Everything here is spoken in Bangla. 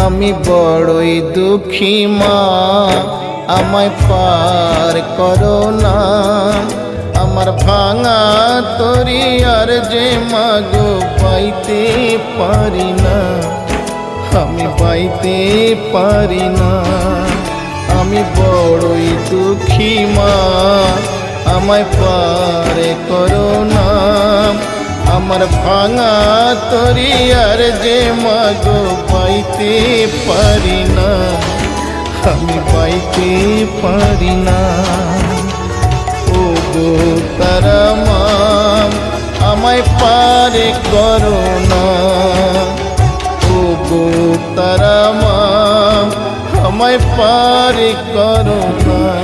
আমি বড়ই দুঃখী মা, আমায় পার করো না। আমার ভাঙা তরি আর যে মাগো পাইতে পারি না, আমি পাইতে পারি না। আমি বড়ই দুঃখী মা, আমায় পার করো না। আমার ভাঙা তরি আর যে মাগো পাইতে পারি না, আমি পাইতে পারি না। ও গো তারা মা, আমায় পার করো না। ও গো তারা মা, আমায় পার করো না।